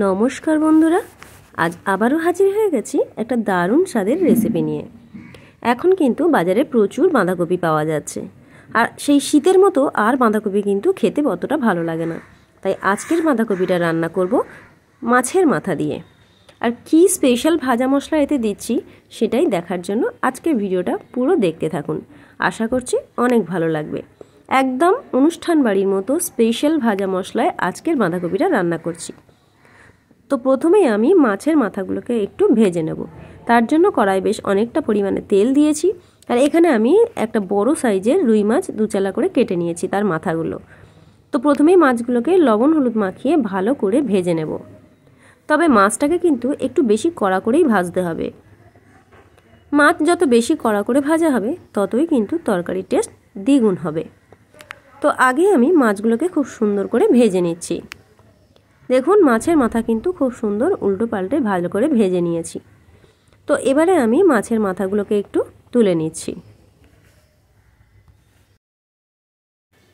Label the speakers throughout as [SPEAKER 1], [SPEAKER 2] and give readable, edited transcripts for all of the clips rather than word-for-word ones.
[SPEAKER 1] নমস্কার বন্ধুরা, আজ আবারও হাজির হয়ে গেছি একটা দারুণ স্বাদের রেসিপি নিয়ে। এখন কিন্তু বাজারে প্রচুর বাঁধাকপি পাওয়া যাচ্ছে, আর সেই শীতের মতো আর বাঁধাকপি কিন্তু খেতে অতটা ভালো লাগে না। তাই আজকের বাঁধাকপিটা রান্না করব মাছের মাথা দিয়ে। আর কি স্পেশাল ভাজা মশলা এতে দিচ্ছি সেটাই দেখার জন্য আজকের ভিডিওটা পুরো দেখতে থাকুন। আশা করছি অনেক ভালো লাগবে। একদম অনুষ্ঠান বাড়ির মতো স্পেশাল ভাজা মশলায় আজকের বাঁধাকপিটা রান্না করছি। তো প্রথমেই আমি মাছের মাথাগুলোকে একটু ভেজে নেব। তার জন্য কড়াই বেশ অনেকটা পরিমাণে তেল দিয়েছি, আর এখানে আমি একটা বড় সাইজের রুই মাছ দুচালা করে কেটে নিয়েছি তার মাথাগুলো। তো প্রথমেই মাছগুলোকে লবণ হলুদ মাখিয়ে ভালো করে ভেজে নেব। তবে মাছটাকে কিন্তু একটু বেশি কড়া করেই ভাজতে হবে। মাছ যত বেশি কড়া করে ভাজা হবে ততই কিন্তু তরকারির টেস্ট দ্বিগুণ হবে। তো আগে আমি মাছগুলোকে খুব সুন্দর করে ভেজে নিচ্ছি। দেখুন মাছের মাথা কিন্তু খুব সুন্দর উল্টো পাল্টে ভালো করে ভেজে নিয়েছি। তো এবারে আমি মাছের মাথাগুলোকে একটু তুলে নিচ্ছি।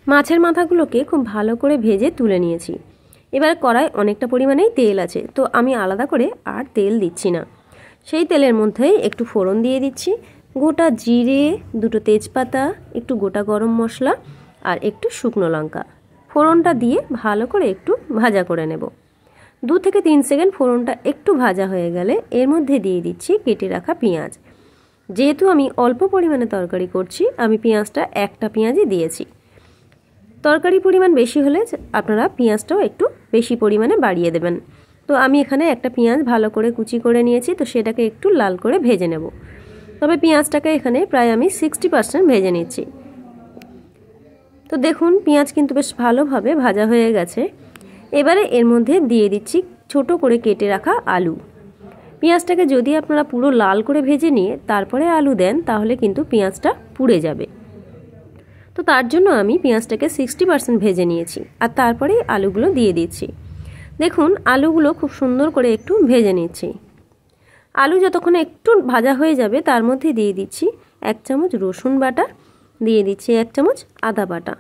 [SPEAKER 1] মাছের মাথাগুলোকে খুব ভালো করে ভেজে তুলে নিয়েছি। এবার কড়াই অনেকটা পরিমাণেই তেল আছে, তো আমি আলাদা করে আর তেল দিচ্ছি না। সেই তেলের মধ্যেই একটু ফোড়ন দিয়ে দিচ্ছি, গোটা জিরে, দুটো তেজপাতা, একটু গোটা গরম মশলা আর একটু শুকনো লঙ্কা। ফোড়নটা দিয়ে ভালো করে একটু ভাজা করে নেব। 2 থেকে 3 সেকেন্ড ফোড়নটা একটু ভাজা হয়ে গেলে এর মধ্যে দিয়ে দিচ্ছি কেটে রাখা পেঁয়াজ। যেহেতু আমি অল্প পরিমাণে তরকারি করছি, আমি পেঁয়াজটা একটা পেঁয়াজই দিয়েছি। তরকারি পরিমাণ বেশি হলে আপনারা পেঁয়াজটাও একটু বেশি পরিমাণে বাড়িয়ে দেবেন। তো আমি এখানে একটা পেঁয়াজ ভালো করে কুচি করে নিয়েছি, তো সেটাকে একটু লাল করে ভেজে নেব। তবে পেঁয়াজটাকে এখানে প্রায় আমি 60% ভেজে নিচ্ছি। তো দেখুন পেঁয়াজ কিন্তু বেশ ভালোভাবে ভাজা হয়ে গেছে। এবারে এর মধ্যে দিয়ে দিচ্ছি ছোট করে কেটে রাখা আলু। পেঁয়াজটাকে যদি আপনারা পুরো লাল করে ভেজে নিয়ে তারপরে আলু দেন তাহলে কিন্তু পেঁয়াজটা পুড়ে যাবে। তো তার জন্য আমি পেঁয়াজটাকে 60% ভেজে নিয়েছি, আর তারপরেই আলুগুলো দিয়ে দিচ্ছি। দেখুন আলুগুলো খুব সুন্দর করে একটু ভেজে নিচ্ছি। আলু যতক্ষণ একটু ভাজা হয়ে যাবে তার মধ্যে দিয়ে দিচ্ছি 1 চামচ রসুন বাটা, দিয়ে দিচ্ছি 1 চামচ আদা বাটা।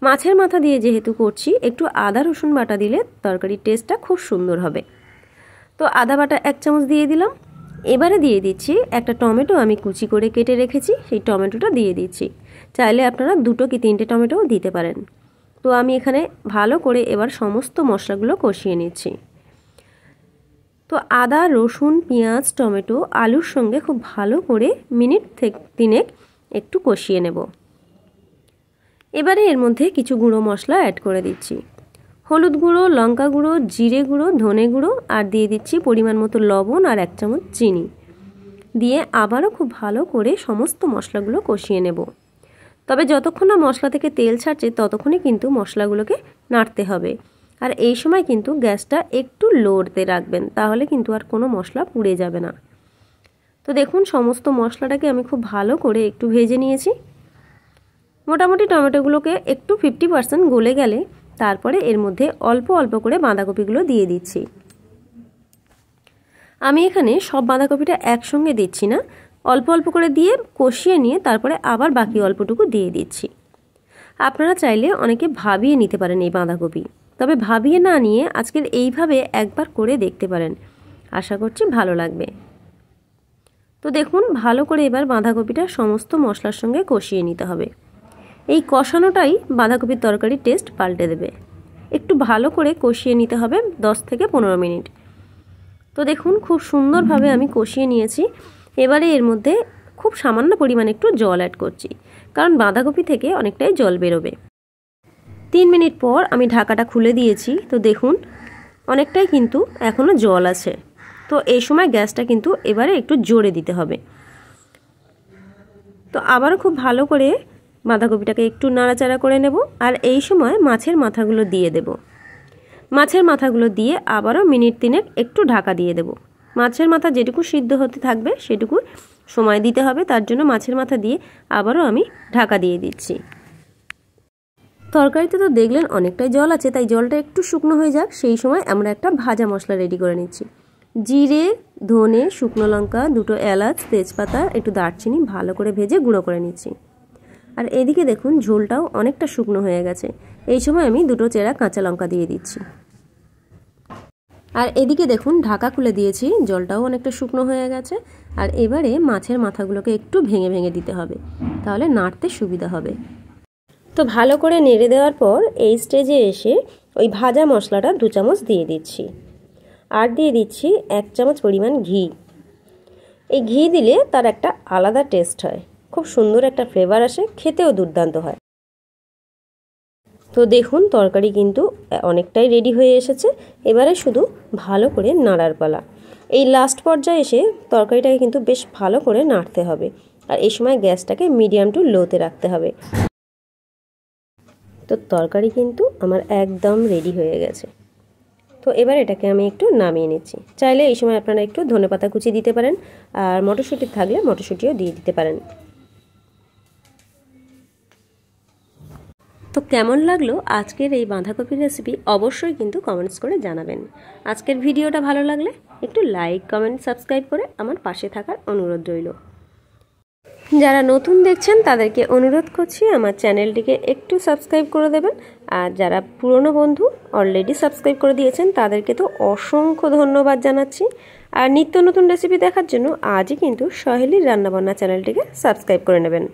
[SPEAKER 1] মাছের মাথা দিয়ে যেহেতু করছি, একটু আদা রসুন বাটা দিলে তরকারির টেস্টটা খুব সুন্দর হবে। তো আদা বাটা 1 চামচ দিয়ে দিলাম। এবারে দিয়ে দিচ্ছি একটা টমেটো আমি কুচি করে কেটে রেখেছি, সেই টমেটোটা দিয়ে দিচ্ছি। চাইলে আপনারা 2 কি 3টে টমেটোও দিতে পারেন। তো আমি এখানে ভালো করে এবার সমস্ত মশলাগুলো কষিয়ে নিচ্ছি। তো আদা রসুন পেঁয়াজ টমেটো আলুর সঙ্গে খুব ভালো করে মিনিট 3 একটু কষিয়ে নেব। এবারে এর মধ্যে কিছু গুঁড়ো মশলা অ্যাড করে দিচ্ছি। হলুদ গুঁড়ো, লঙ্কা গুঁড়ো, জিরে গুঁড়ো, ধনে গুঁড়ো, আর দিয়ে দিচ্ছি পরিমাণ মতো লবণ আর 1 চামচ চিনি দিয়ে আবারও খুব ভালো করে সমস্ত মশলাগুলো কষিয়ে নেব। তবে যতক্ষণ না মশলা থেকে তেল ছাড়ছে ততক্ষণই কিন্তু মশলাগুলোকে নাড়তে হবে, আর এই সময় কিন্তু গ্যাসটা একটু লোতে রাখবেন, তাহলে কিন্তু আর কোনো মশলা পুড়ে যাবে না। তো দেখুন সমস্ত মশলাটাকে আমি খুব ভালো করে একটু ভেজে নিয়েছি। মোটামুটি টমেটোগুলোকে একটু 50% গলে গেলে তারপরে এর মধ্যে অল্প অল্প করে বাঁধাকপিগুলো দিয়ে দিচ্ছি। আমি এখানে সব বাঁধাকপিটা একসঙ্গে দিচ্ছি না, অল্প অল্প করে দিয়ে কষিয়ে নিয়ে তারপরে আবার বাকি অল্পটুকু দিয়ে দিচ্ছি। আপনারা চাইলে অনেকে ভাবিয়ে নিতে পারেন এই বাঁধাকপি, তবে ভাবিয়ে না নিয়ে আজকের এইভাবে একবার করে দেখতে পারেন, আশা করছি ভালো লাগবে। তো দেখুন ভালো করে এবার বাঁধাকপিটা সমস্ত মশলার সঙ্গে কষিয়ে নিতে হবে। এই কষানোটাই বাঁধাকপির তরকারির টেস্ট পাল্টে দেবে। একটু ভালো করে কষিয়ে নিতে হবে 10 থেকে 15 মিনিট। তো দেখুন খুব সুন্দরভাবে আমি কষিয়ে নিয়েছি। এবারে এর মধ্যে খুব সামান্য পরিমাণে একটু জল অ্যাড করছি, কারণ বাঁধাকপি থেকে অনেকটাই জল বেরোবে। 3 মিনিট পর আমি ঢাকাটা খুলে দিয়েছি। তো দেখুন অনেকটাই কিন্তু এখনও জল আছে। তো এই সময় গ্যাসটা কিন্তু এবারে একটু জোরে দিতে হবে। তো আবারও খুব ভালো করে বাঁধাকপিটাকে একটু নাড়াচাড়া করে নেব, আর এই সময় মাছের মাথাগুলো দিয়ে দেব। মাছের মাথাগুলো দিয়ে আবারও মিনিট 3 একটু ঢাকা দিয়ে দেব। মাছের মাথা যেটুকু সিদ্ধ হতে থাকবে সেটুকু সময় দিতে হবে, তার জন্য মাছের মাথা দিয়ে আবারও আমি ঢাকা দিয়ে দিচ্ছি। তরকারিতে তো দেখলেন অনেকটাই জল আছে, তাই জলটা একটু শুকনো হয়ে যাক সেই সময় আমরা একটা ভাজা মশলা রেডি করে নিচ্ছি। জিরে, ধনে, শুকনো লঙ্কা, 2টো এলাচ, তেজপাতা, একটু দারচিনি ভালো করে ভেজে গুঁড়ো করে নিচ্ছি। আর এদিকে দেখুন ঝোলটাও অনেকটা শুকনো হয়ে গেছে। এই সময় আমি 2টো চেরা কাঁচা লঙ্কা দিয়ে দিচ্ছি। আর এদিকে দেখুন ঢাকা খুলে দিয়েছি, জলটাও অনেকটা শুকনো হয়ে গেছে। আর এবারে মাছের মাথাগুলোকে একটু ভেঙে ভেঙে দিতে হবে, তাহলে নাড়তে সুবিধা হবে। তো ভালো করে নেড়ে দেওয়ার পর এই স্টেজে এসে ওই ভাজা মশলাটা 2 চামচ দিয়ে দিচ্ছি, আর দিয়ে দিচ্ছি 1 চামচ পরিমাণ ঘি। এই ঘি দিলে তার একটা আলাদা টেস্ট হয়, খুব সুন্দর একটা ফ্লেভার আসে, খেতেও দুর্দান্ত হয়। তো দেখুন তরকারি কিন্তু অনেকটাই রেডি হয়ে এসেছে। এবারে শুধু ভালো করে নাড়ার পালা। এই লাস্ট পর্যায়ে এসে তরকারিটাকে কিন্তু বেশ ভালো করে নাড়তে হবে, আর এই সময় গ্যাসটাকে মিডিয়াম টু লোতে রাখতে হবে। তো তরকারি কিন্তু আমার একদম রেডি হয়ে গেছে। তো এবার এটাকে আমি একটু নামিয়ে নিচ্ছি। চাইলে এই সময় আপনারা একটু ধনেপাতা কুচি দিতে পারেন, আর মটরশুঁটি থাকলে মটরশুঁটিও দিয়ে দিতে পারেন। তো কেমন লাগলো আজকের এই বাঁধাকপির রেসিপি অবশ্যই কিন্তু কমেন্টস করে জানাবেন। আজকের ভিডিওটা ভালো লাগলে একটু লাইক, কমেন্ট, সাবস্ক্রাইব করে আমার পাশে থাকার অনুরোধ রইল। যারা নতুন দেখছেন তাদেরকে অনুরোধ করছি আমার চ্যানেলটিকে একটু সাবস্ক্রাইব করে দেবেন, আর যারা পুরনো বন্ধু অলরেডি সাবস্ক্রাইব করে দিয়েছেন তাদেরকে তো অসংখ্য ধন্যবাদ জানাচ্ছি। আর নিত্য নতুন রেসিপি দেখার জন্য আজই কিন্তু সহেলির রান্নাবান্না চ্যানেলটিকে সাবস্ক্রাইব করে নেবেন।